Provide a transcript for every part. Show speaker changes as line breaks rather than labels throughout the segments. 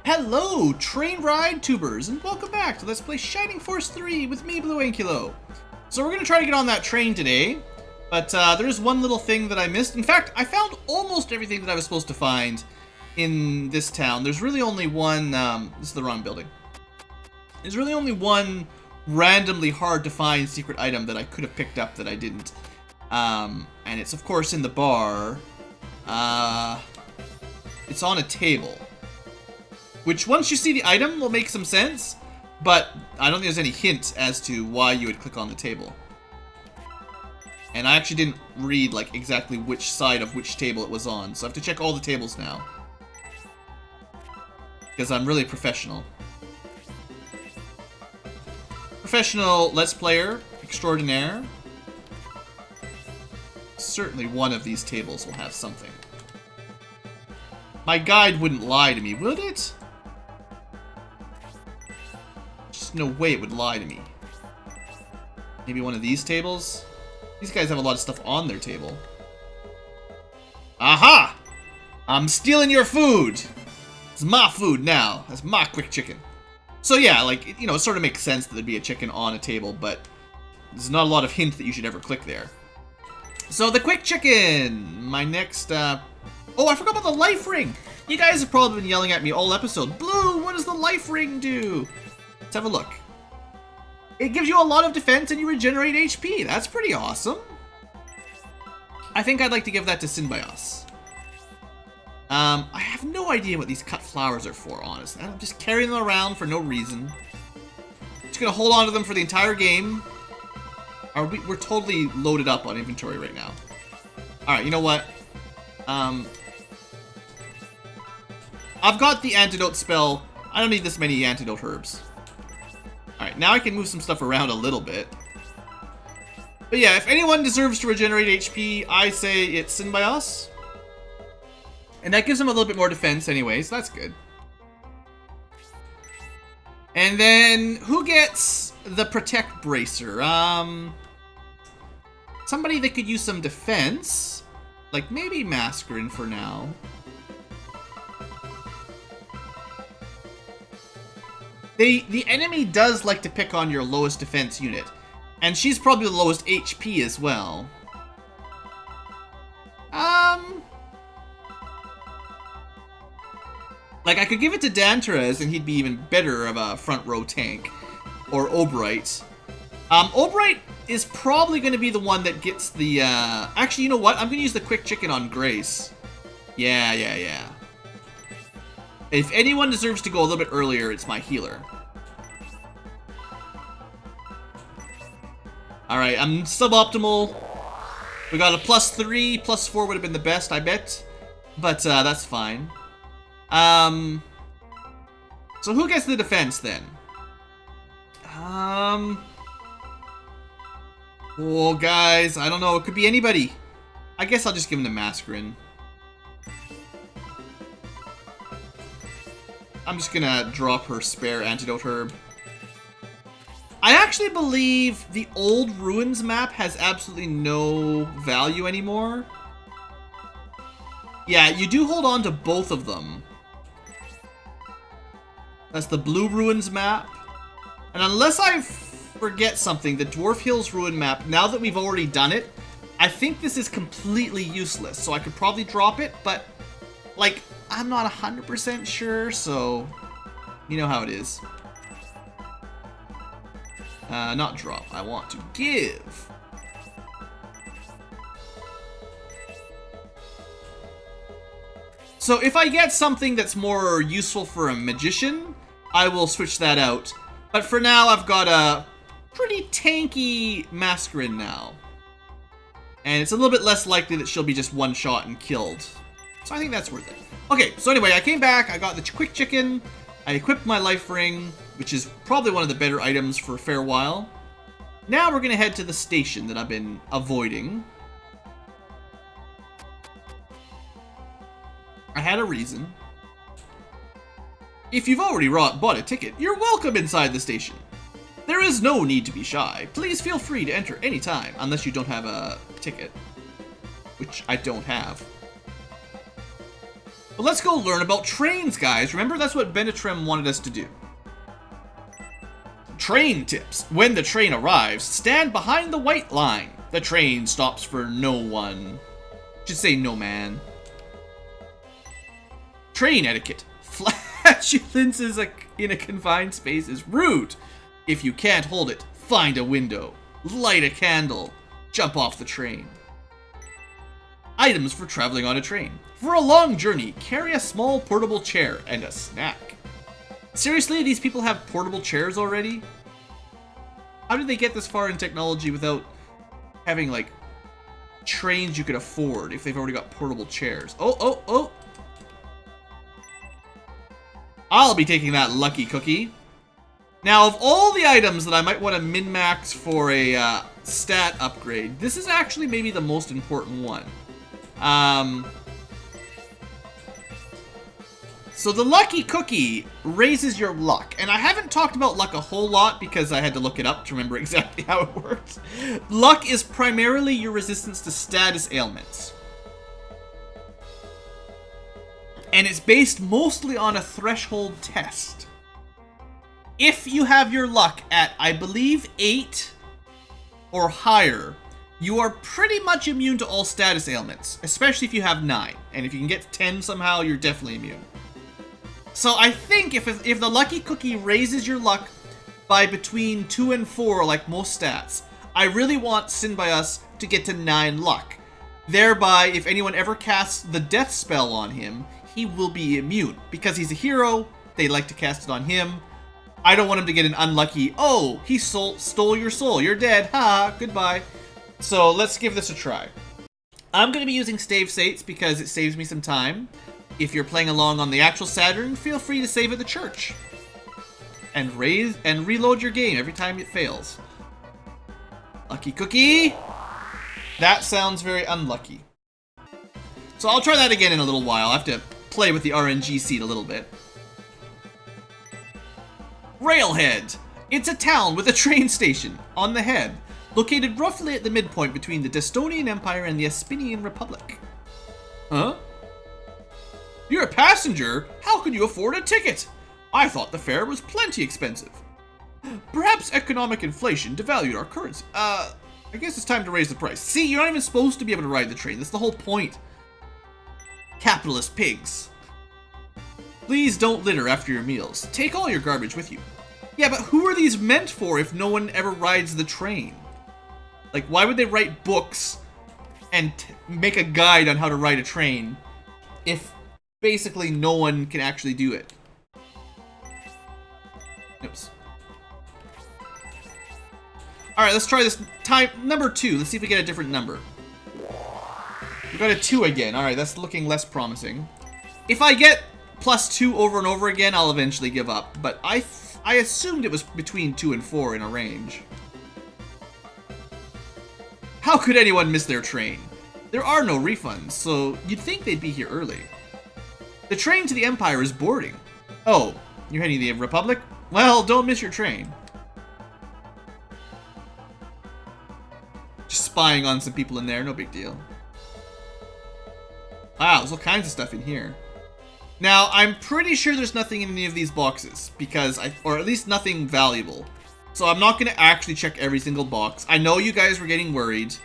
Hello, train ride tubers, and welcome back to Let's Play Shining Force 3 with me, BlueAnkylo. So we're going to try to get on that train today, but there's one little thing that I missed. In fact, I found almost everything that I was supposed to find in this town. There's really only one, this is the wrong building. There's really only one randomly hard to find secret item that I could have picked up that I didn't. And it's of course in the bar. It's on a table. Which, once you see the item, will make some sense, but I don't think there's any hint as to why you would click on the table. And I actually didn't read, like, exactly which side of which table it was on, so I have to check all the tables now. Because I'm really professional. Professional Let's Player extraordinaire. Certainly one of these tables will have something. My guide wouldn't lie to me, would it? No way it would lie to me. Maybe one of these tables? These guys have a lot of stuff on their table. Aha! I'm stealing your food! It's my food now. That's my quick chicken. So yeah, like, you know, it sort of makes sense that there'd be a chicken on a table, but there's not a lot of hint that you should ever click there. So the quick chicken! My next, Oh, I forgot about the life ring! You guys have probably been yelling at me all episode. Blue, what does the life ring do? Let's have a look. It gives you a lot of defense and you regenerate HP. That's pretty awesome. I think I'd like to give that to Synbios. I have no idea what these cut flowers are for, honestly. I'm just carrying them around for no reason. Just gonna hold on to them for the entire game. We're totally loaded up on inventory right now. Alright, you know what? I've got the antidote spell. I don't need this many antidote herbs. Alright, now I can move some stuff around a little bit. But yeah, if anyone deserves to regenerate HP, I say it's Synbios. And that gives him a little bit more defense anyway, so that's good. And then, who gets the Protect Bracer? Somebody that could use some defense. Like, maybe Mascarin for now. The enemy does like to pick on your lowest defense unit. And she's probably the lowest HP as well. Like, I could give it to Dantares and he'd be even better of a front row tank. Or Obright. Obright is probably going to be the one that gets the, Actually, you know what? I'm going to use the quick chicken on Grace. Yeah. If anyone deserves to go a little bit earlier, it's my healer. Alright, I'm suboptimal. We got a +3, +4 would have been the best, I bet. But, that's fine. So who gets the defense, then? Oh, guys, I don't know. It could be anybody. I guess I'll just give him to Mascarin. I'm just gonna drop her spare antidote herb. I actually believe the old Ruins map has absolutely no value anymore. Yeah, you do hold on to both of them. That's the Blue Ruins map. And unless I forget something, the Dwarf Hills Ruin map, now that we've already done it, I think this is completely useless. So I could probably drop it, but, like, I'm not 100% sure, so you know how it is. Not drop. I want to give. So if I get something that's more useful for a magician, I will switch that out. But for now, I've got a pretty tanky Mascarin now. And it's a little bit less likely that she'll be just one shot and killed. So I think that's worth it. Okay, so anyway, I came back, I got the quick chicken, I equipped my life ring, which is probably one of the better items for a fair while. Now we're gonna head to the station that I've been avoiding. I had a reason. If you've already bought a ticket, you're welcome inside the station. There is no need to be shy. Please feel free to enter anytime, unless you don't have a ticket. Which I don't have. But let's go learn about trains, guys. Remember, that's what Benetrim wanted us to do. Train tips. When the train arrives, stand behind the white line. The train stops for no one. Should say no man. Train etiquette. Flatulence in a confined space is rude. If you can't hold it, find a window. Light a candle. Jump off the train. Items for traveling on a train. For a long journey, carry a small portable chair and a snack. Seriously, these people have portable chairs already? How did they get this far in technology without having, like, trains you could afford if they've already got portable chairs? Oh! I'll be taking that lucky cookie. Now, of all the items that I might want to min-max for a stat upgrade, this is actually maybe the most important one. So the lucky cookie raises your luck, and I haven't talked about luck a whole lot because I had to look it up to remember exactly how it works. Luck is primarily your resistance to status ailments. And it's based mostly on a threshold test. If you have your luck at, I believe, 8 or higher, you are pretty much immune to all status ailments, especially if you have 9. And if you can get to 10 somehow, you're definitely immune. So I think if the lucky cookie raises your luck by between 2 and 4, like most stats, I really want Synbios to get to 9 luck. Thereby, if anyone ever casts the death spell on him, he will be immune. Because he's a hero, they like to cast it on him. I don't want him to get an unlucky, oh, he stole your soul, you're dead, ha, goodbye. So let's give this a try. I'm going to be using stave states because it saves me some time. If you're playing along on the actual Saturn, feel free to save at the church. And reload your game every time it fails. Lucky cookie! That sounds very unlucky. So I'll try that again in a little while. I have to play with the RNG seed a little bit. Railhead. It's a town with a train station on the head, located roughly at the midpoint between the Destonian Empire and the Espinian Republic. Huh? You're a passenger? How could you afford a ticket? I thought the fare was plenty expensive. Perhaps economic inflation devalued our currency. I guess it's time to raise the price. See, you're not even supposed to be able to ride the train. That's the whole point. Capitalist pigs. Please don't litter after your meals. Take all your garbage with you. Yeah, but who are these meant for if no one ever rides the train? Like, why would they write books and make a guide on how to ride a train if basically no one can actually do it? Oops. Alright, let's try this time. Number 2. Let's see if we get a different number. We got a 2 again. Alright, that's looking less promising. If I get +2 over and over again, I'll eventually give up. But I assumed it was between 2 and 4 in a range. How could anyone miss their train? There are no refunds, so you'd think they'd be here early. The train to the Empire is boarding. Oh, you're heading to the Republic? Well, don't miss your train. Just spying on some people in there, no big deal. Wow, there's all kinds of stuff in here. Now, I'm pretty sure there's nothing in any of these boxes, because or at least nothing valuable. So I'm not going to actually check every single box. I know you guys were getting worried,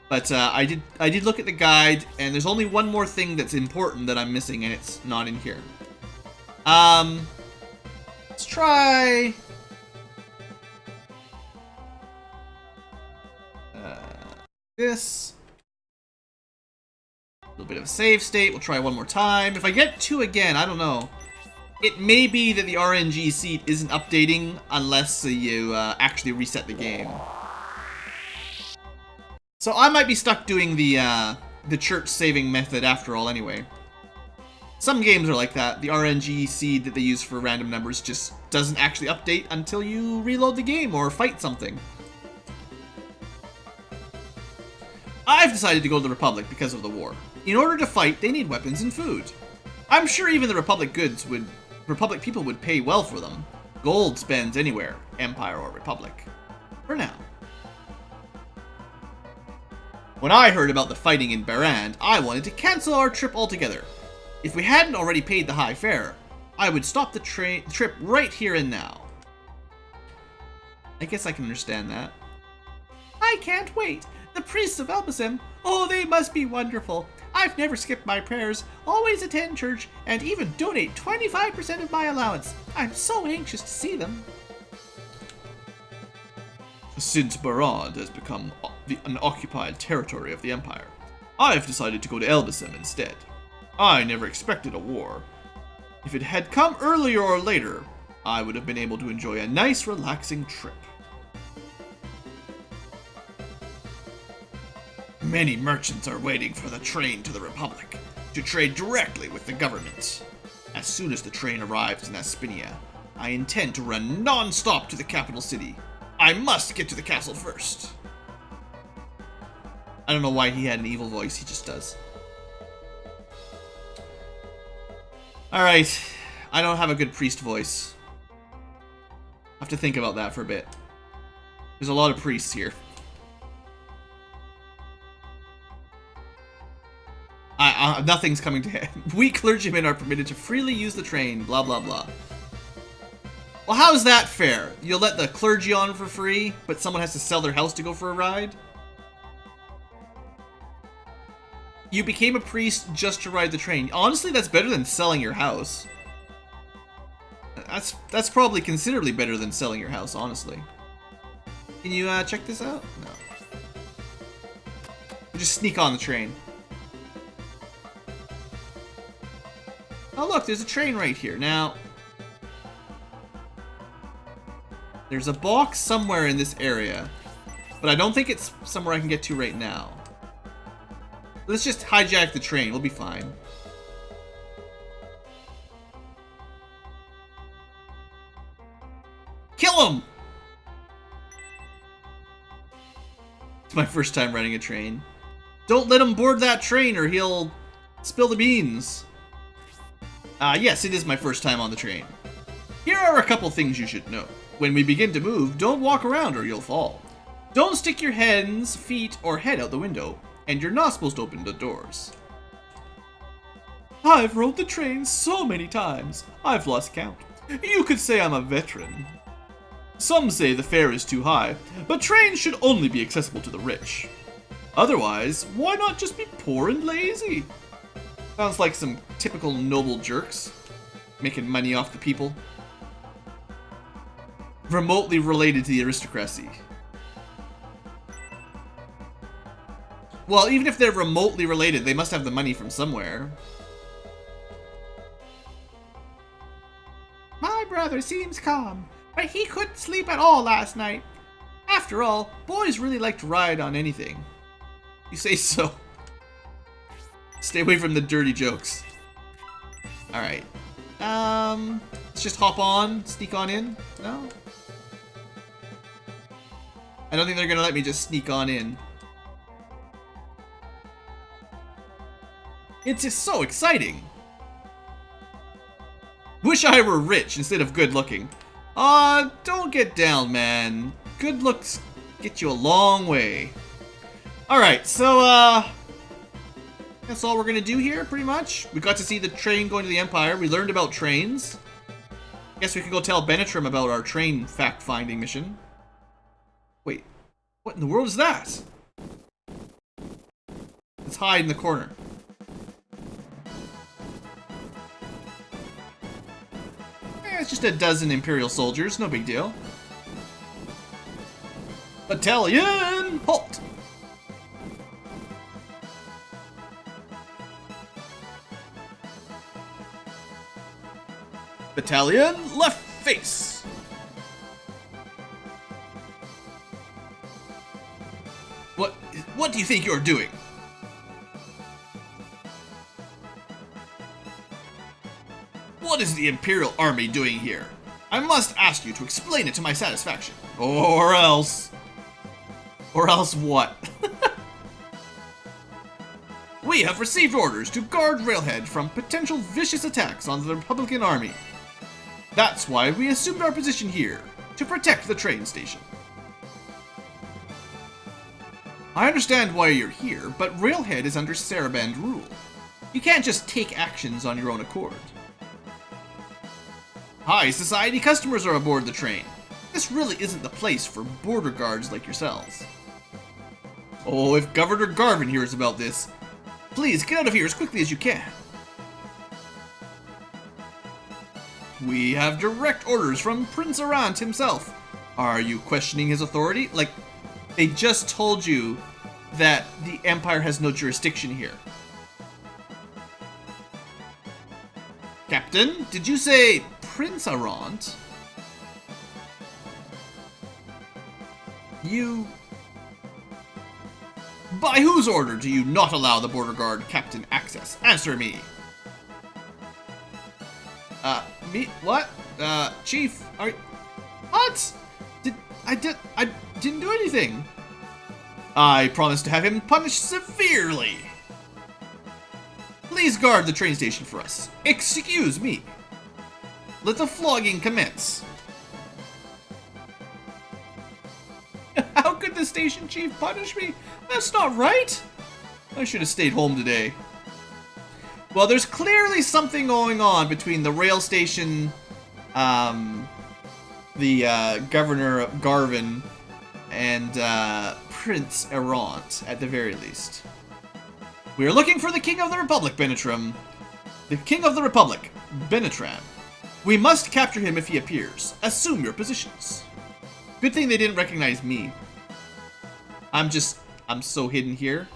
but I did look at the guide, and there's only one more thing that's important that I'm missing, and it's not in here. Let's try this. A little bit of a save state. We'll try one more time. If I get 2 again, I don't know. It may be that the RNG seat isn't updating unless you actually reset the game. So I might be stuck doing the church saving method after all anyway. Some games are like that. The RNG seed that they use for random numbers just doesn't actually update until you reload the game or fight something. I've decided to go to the Republic because of the war. In order to fight, they need weapons and food. I'm sure even the Republic people would pay well for them. Gold spends anywhere, Empire or Republic. For now. When I heard about the fighting in Barand, I wanted to cancel our trip altogether. If we hadn't already paid the high fare, I would stop the trip right here and now. I guess I can understand that. I can't wait. The priests of Elbasim, oh, they must be wonderful. I've never skipped my prayers, always attend church, and even donate 25% of my allowance. I'm so anxious to see them. Since Barad has become an occupied territory of the Empire, I've decided to go to Elbasim instead. I never expected a war. If it had come earlier or later, I would have been able to enjoy a nice, relaxing trip. Many merchants are waiting for the train to the Republic to trade directly with the government. As soon as the train arrives in Aspinia, I intend to run non-stop to the capital city. I must get to the castle first. I don't know why he had an evil voice, he just does. Alright, I don't have a good priest voice. I have to think about that for a bit. There's a lot of priests here. Nothing's coming to head. We clergymen are permitted to freely use the train, blah blah blah. Well, how is that fair? You'll let the clergy on for free, but someone has to sell their house to go for a ride? You became a priest just to ride the train. Honestly, that's better than selling your house. That's probably considerably better than selling your house, honestly. Can you check this out? No. You just sneak on the train. Oh look, there's a train right here. Now, there's a box somewhere in this area, but I don't think it's somewhere I can get to right now. Let's just hijack the train, we'll be fine. Kill him! It's my first time riding a train. Don't let him board that train or he'll spill the beans. Yes, it is my first time on the train. Here are a couple things you should know. When we begin to move, don't walk around or you'll fall. Don't stick your hands, feet, or head out the window, and you're not supposed to open the doors. I've rode the train so many times, I've lost count. You could say I'm a veteran. Some say the fare is too high, but trains should only be accessible to the rich. Otherwise, why not just be poor and lazy? Sounds like some typical noble jerks, making money off the people. Remotely related to the aristocracy. Well, even if they're remotely related, they must have the money from somewhere. My brother seems calm, but he couldn't sleep at all last night. After all, boys really like to ride on anything. You say so. Stay away from the dirty jokes. Alright. Let's just hop on, sneak on in. No? I don't think they're gonna let me just sneak on in. It's just so exciting. Wish I were rich instead of good looking. Don't get down, man. Good looks get you a long way. Alright, so, that's all we're gonna do here, pretty much. We got to see the train going to the Empire. We learned about trains. Guess we could go tell Benetrim about our train fact-finding mission. Wait, what in the world is that? Let's hide in the corner. It's just a dozen Imperial soldiers, no big deal. Battalion, halt! Battalion, left face! What do you think you're doing? What is the Imperial Army doing here? I must ask you to explain it to my satisfaction. Or else... Or else what? We have received orders to guard Railhead from potential vicious attacks on the Republican Army. That's why we assumed our position here, to protect the train station. I understand why you're here, but Railhead is under Saraband rule. You can't just take actions on your own accord. High society customers are aboard the train. This really isn't the place for border guards like yourselves. Oh, if Governor Garvin hears about this, please get out of here as quickly as you can. We have direct orders from Prince Arant himself. Are you questioning his authority? Like, they just told you that the Empire has no jurisdiction here. Captain, did you say Prince Arant? You... By whose order do you not allow the border guard captain access? Answer me. Me? What? Chief, are you... What? I didn't do anything. I promised to have him punished severely. Please guard the train station for us. Excuse me. Let the flogging commence. How could the station chief punish me? That's not right. I should have stayed home today. Well, there's clearly something going on between the rail station, Governor Garvin, and Prince Arant, at the very least. We are looking for the King of the Republic, Benetram. The King of the Republic, Benetram. We must capture him if he appears. Assume your positions. Good thing they didn't recognize me. I'm so hidden here.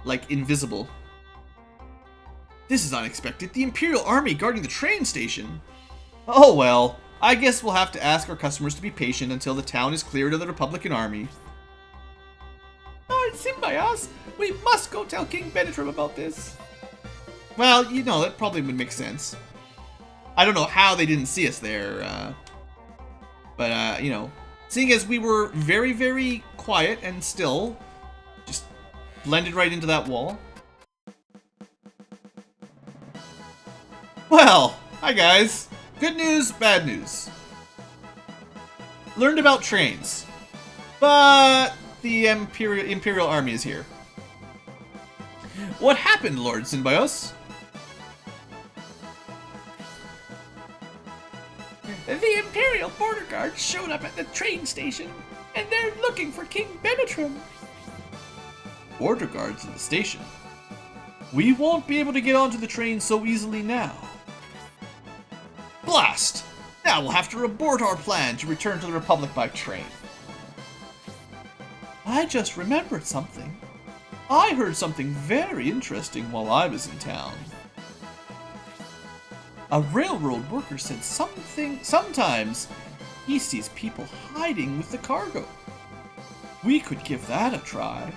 Like, invisible. This is unexpected. The Imperial Army guarding the train station. Oh well, I guess we'll have to ask our customers to be patient until the town is cleared of the Republican Army. Lord Symbios, we must go tell King Benetram about this. Well, you know, that probably would make sense. I don't know how they didn't see us there, but you know, seeing as we were very, very quiet and still, just blended right into that wall. Well, hi guys. Good news, bad news. Learned about trains, but the Imperial Army is here. What happened, Lord Symbios? The Imperial border guard showed up at the train station, and they're looking for King Benetram. Border guards in the station? We won't be able to get onto the train so easily now. Blast! Now we'll have to abort our plan to return to the Republic by train. I just remembered something. I heard something very interesting while I was in town. A railroad worker said sometimes he sees people hiding with the cargo. We could give that a try.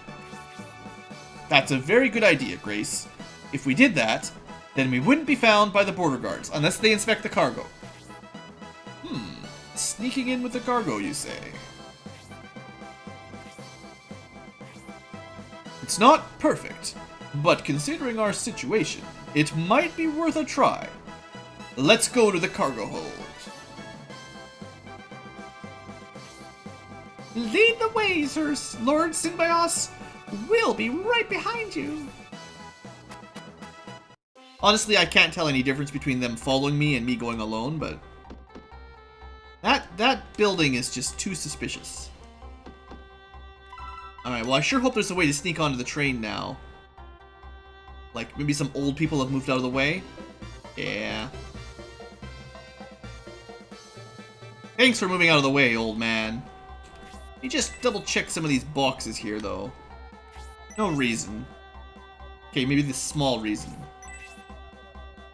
That's a very good idea, Grace. If we did that, then we wouldn't be found by the border guards, unless they inspect the cargo. Sneaking in with the cargo, you say? It's not perfect, but considering our situation, it might be worth a try. Let's go to the cargo hold. Lead the way, Sir Lord Symbios. We'll be right behind you. Honestly, I can't tell any difference between them following me and me going alone, but that building is just too suspicious. Alright, well I sure hope there's a way to sneak onto the train now. Like, maybe some old people have moved out of the way? Yeah. Thanks for moving out of the way, old man. Let me just double check some of these boxes here, though. No reason. Okay, maybe this small reason.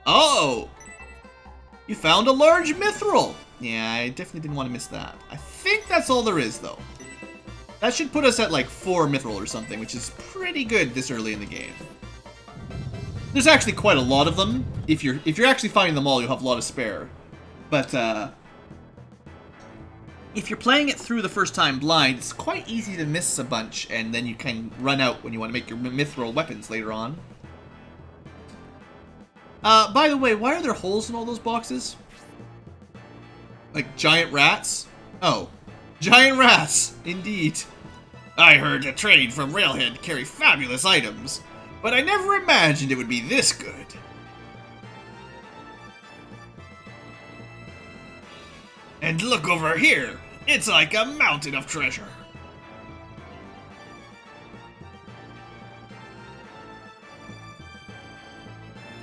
Oh! You found a large mithril! Yeah, I definitely didn't want to miss that. I think that's all there is, though. That should put us at like 4 mithril or something, which is pretty good this early in the game. There's actually quite a lot of them. If you're actually finding them all, you'll have a lot of spare. But if you're playing it through the first time blind, it's quite easy to miss a bunch, and then you can run out when you want to make your mithril weapons later on. By the way, why are there holes in all those boxes? Like giant rats? Oh, giant rats, indeed. I heard a train from Railhead carry fabulous items. but I never imagined it would be this good. And look over here! It's like a mountain of treasure.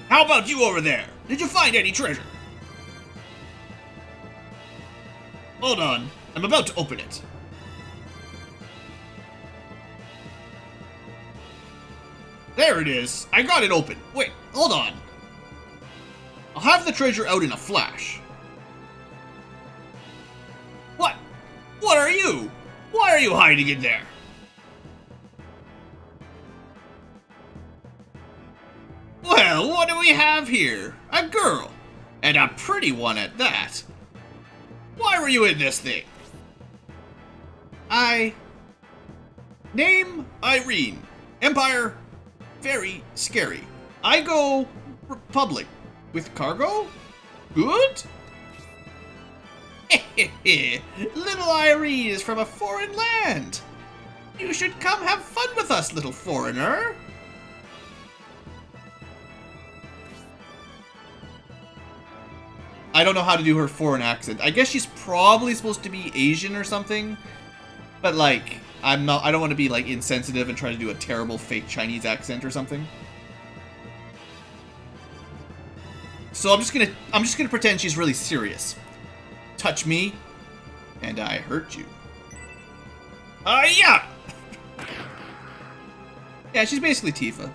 How about you over there? Did you find any treasure? Hold on, I'm about to open it. There it is. I got it open. Wait, hold on. I'll have the treasure out in a flash. What? What are you? Why are you hiding in there? Well, what do we have here? A girl. And a pretty one at that. Why were you in this thing? Name Irene. Empire. Very scary. I go Republic. With cargo? Good? Little Irene is from a foreign land. You should come have fun with us, little foreigner. I don't know how to do her foreign accent. I guess she's probably supposed to be Asian or something. But like, I don't want to be like insensitive and try to do a terrible fake Chinese accent or something. So I'm just gonna pretend she's really serious. Touch me, and I hurt you. Yeah! Yeah, she's basically Tifa.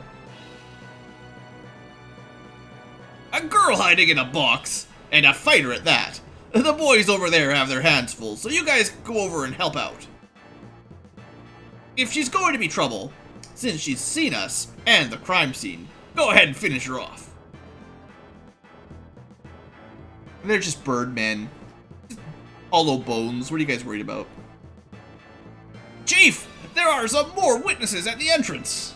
A girl hiding in a box, and a fighter at that. The boys over there have their hands full, so you guys go over and help out. If she's going to be trouble, since she's seen us and the crime scene, go ahead and finish her off. They're just birdmen. Hollow bones. What are you guys worried about? Chief! There are some more witnesses at the entrance!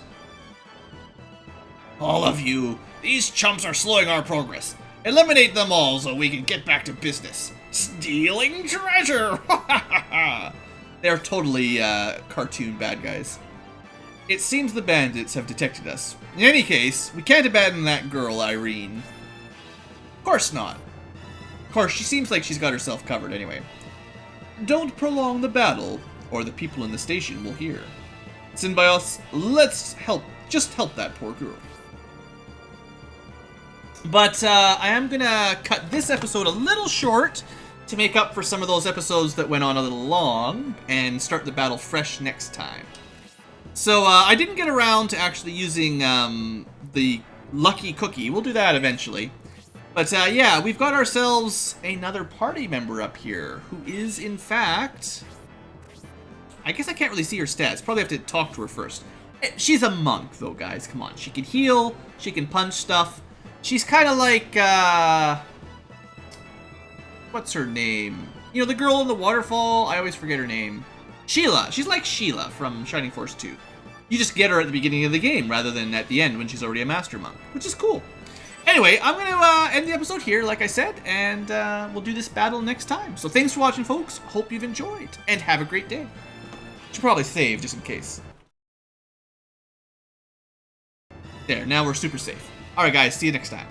All of you, these chumps are slowing our progress. Eliminate them all so we can get back to business. Stealing treasure! They're totally cartoon bad guys. It seems the bandits have detected us. In any case, we can't abandon that girl, Irene. Of course not. Of course, she seems like she's got herself covered anyway. Don't prolong the battle, or the people in the station will hear. Synbios, let's just help that poor girl. But I am gonna cut this episode a little short to make up for some of those episodes that went on a little long, and start the battle fresh next time. So I didn't get around to actually using the lucky cookie. We'll do that eventually. But yeah, we've got ourselves another party member up here, who is in fact... I guess I can't really see her stats. Probably have to talk to her first. She's a monk though, guys. Come on. She can heal, she can punch stuff. She's kind of like, what's her name? You know, the girl in the waterfall? I always forget her name. Sheila. She's like Sheila from Shining Force 2. You just get her at the beginning of the game, rather than at the end when she's already a master monk, which is cool. Anyway, I'm going to end the episode here, like I said, and we'll do this battle next time. So thanks for watching, folks. Hope you've enjoyed, and have a great day. Should probably save, just in case. There, now we're super safe. Alright guys, see you next time.